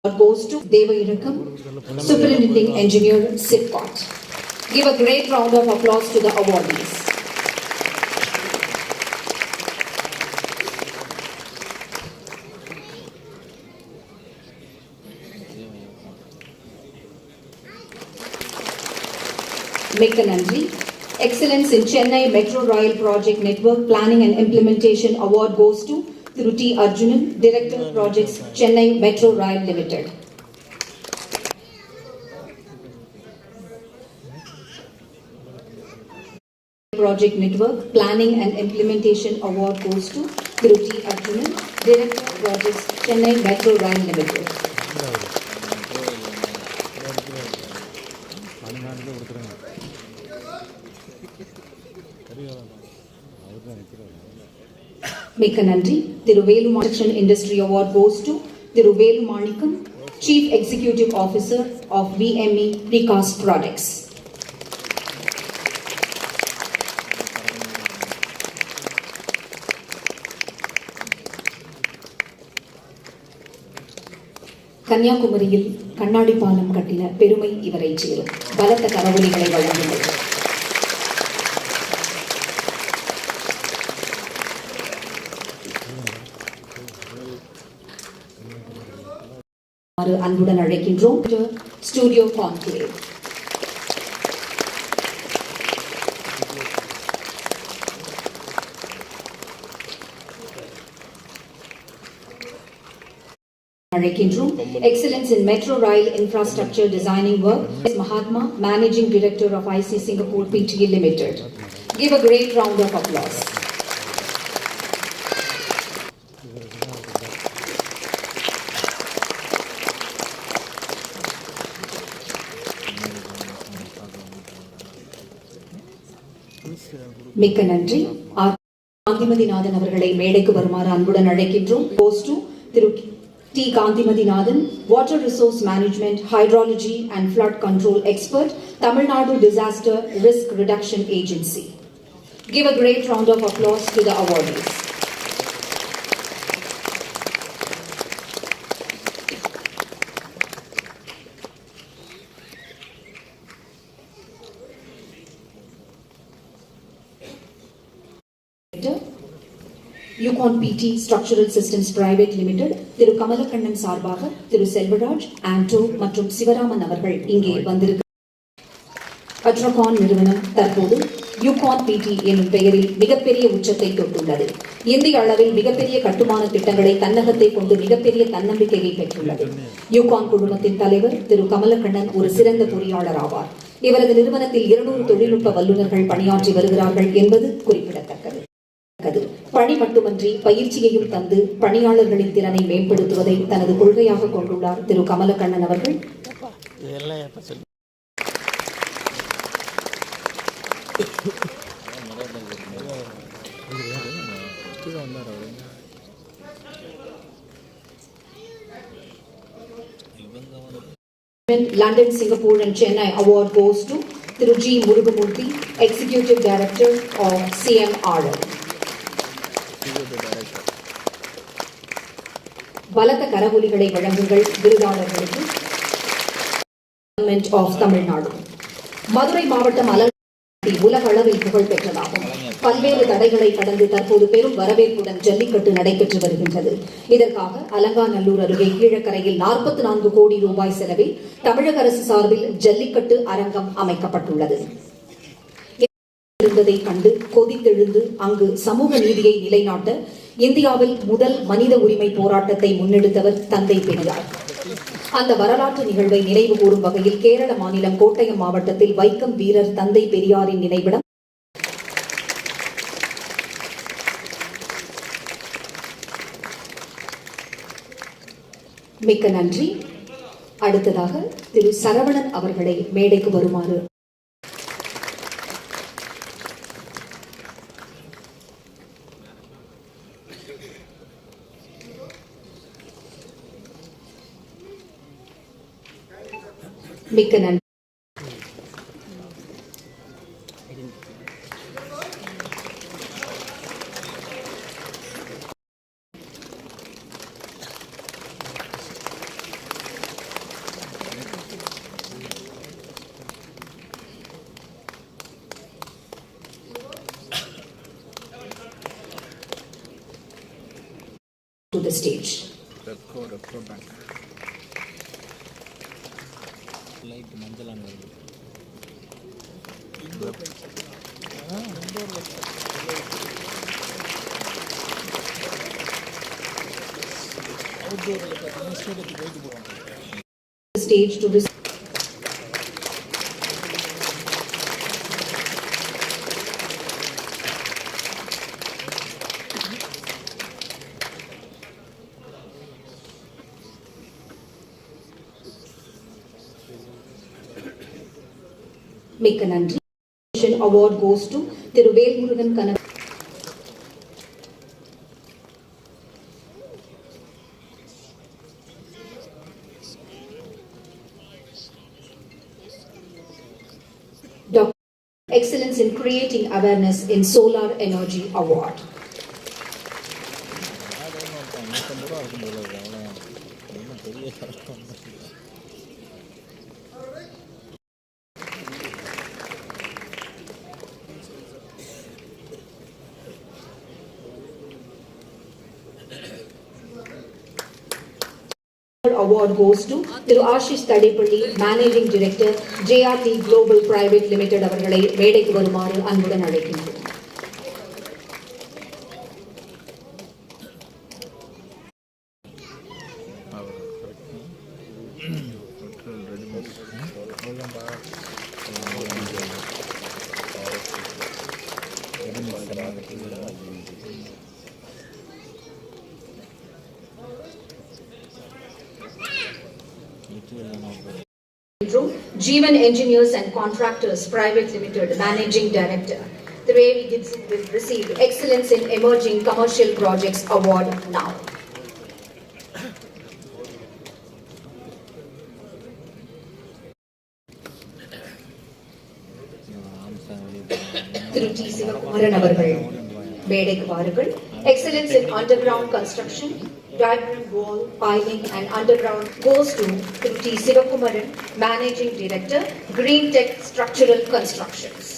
goes to Deva Irakam, Superintending Engineer, SIPCOT. Give a great round of applause to the awardees. Mekka Nandri. Excellence in Chennai Metro Rail Project Network Planning and Implementation Award goes to Thiru T. Arjunan, Director Projects, Chennai Metro Rail Limited. Project Network Planning and Implementation Award goes to Thiru T. Arjunan, Director Projects, Chennai Metro Rail Limited. Mekka Nandri. Thiru Velu Construction Industry Award goes to Thiru Velu Manikam, Chief Executive Officer of VME Precast Products. கன்னியாகுமரியில் கண்ணாடி பாலம் கட்டின பெருமை இவரை சேரும். பலத்த கரவொலிகளை வழங்குங்கள். அன்புடன் அழைக்கின்றோம். Studio conclave. அழைக்கின்றோம். Excellence in Metro Rail Infrastructure Designing Work, Mahatma, Managing Director of IC Singapore Pte Limited. Give a great round of applause. மிக்க நன்றி. காந்திமதிநாதன் அவர்களை மேடைக்கு வருமாறு அன்புடன் அழைக்கின்றோம். Goes to Thiru T. Kandimadinathan, Water Resource Management, Hydrology and Flood Control Expert, Tamil Nadu Disaster Risk Reduction Agency. Give a great round of applause to the awardees. Yukon பிடி structural systems private limited திரு கமலக்கண்ணன் சார்பாக திரு செல்வராஜ், ஆண்டோ மற்றும் சிவராமன் அவர்கள் இங்கே வந்திருக்கிறார். அட்ரகான் நிறுவனம் தற்போது Yukon பிடி எனும் பெயரில் மிகப்பெரிய உச்சத்தை தொட்டுள்ளது. இந்திய அளவில் மிகப்பெரிய கட்டுமான திட்டங்களை தன்னகத்தை கொண்டு மிகப்பெரிய தன்னம்பிக்கையை பெற்றுள்ளது. யூகான் குழுமத்தின் தலைவர் திரு கமலக்கண்ணன் ஒரு சிறந்த பொறியாளர் ஆவார். இவரது நிறுவனத்தில் 200 தொழில்நுட்ப வல்லுநர்கள் பணியாற்றி வருகிறார்கள் என்பது குறிப்பிடத்தக்கது. பணி மட்டுமன்றி பயிற்சியையும் தந்து பணியாளர்களின் திறனை மேம்படுத்துவதை தனது கொள்கையாக கொண்டுள்ளார் திரு கமலக்கண்ணன் அவர்கள். London, Singapore and Chennai award goes to Thiru G. Murugamurthy, Executive Director of CMRL. பலத்த கரவொலிகளை வழங்குங்கள் விருதாளர்களுக்கு. Government of Tamil. மதுரை மாவட்டம் அலங்காநல்லூர் உலக அளவில் புகழ் பெற்றதாகும். பல்வேறு தடைகளை கடந்து தற்போது பெரும் வரவேற்புடன் ஜல்லிக்கட்டு நடைபெற்று வருகின்றது. இதற்காக அலங்காநல்லூர் அருகே கீழக்கரையில் 44 கோடி ரூபாய் செலவில் தமிழக அரசு சார்பில் ஜல்லிக்கட்டு அரங்கம் அமைக்கப்பட்டுள்ளது. இருந்ததை கண்டு கொதித்தெழுந்து அங்கு சமூக நீதியை நிலைநாட்ட இந்தியாவில் முதல் மனித உரிமை போராட்டத்தை முன்னெடுத்தவர் தந்தை பெரியார். அந்த வரலாற்று நிகழ்வை நினைவு கூறும் வகையில் கேரள மாநிலம் கோட்டயம் மாவட்டத்தில் வைக்கம் வீரர் தந்தை பெரியாரின் நினைவிடம் மிக்க நன்றி. அடுத்ததாக திரு சரவணன் அவர்களை மேடைக்கு வருமாறு மிக்க நன்றி. to the stage. Repco Bank. Light manjalan வருது. The stage to receive. மிக்க நன்றி. Award goes to Thiru Velmurugan Kanaka. Dr. Excellence in Creating Awareness in Solar Energy Award. Award goes to Thiru Ashish Tadepalli, Managing Director, JRT Global Private Limited அவர்களை மேடைக்கு வருமாறு அன்புடன் அழைக்கின்றோம். Jeevan Engineers and Contractors Private Limited Managing Director, Trivedi Gibson will receive Excellence in Emerging Commercial Projects Award now. Thiru T. Sivakumaran அவர்கள் மேடைக்கு வாருங்கள். Excellence in Underground Construction, Diagram Wall, Piling and Underground goes to Thiru T. Sivakumaran, Managing Director, Green Tech Structural Constructions.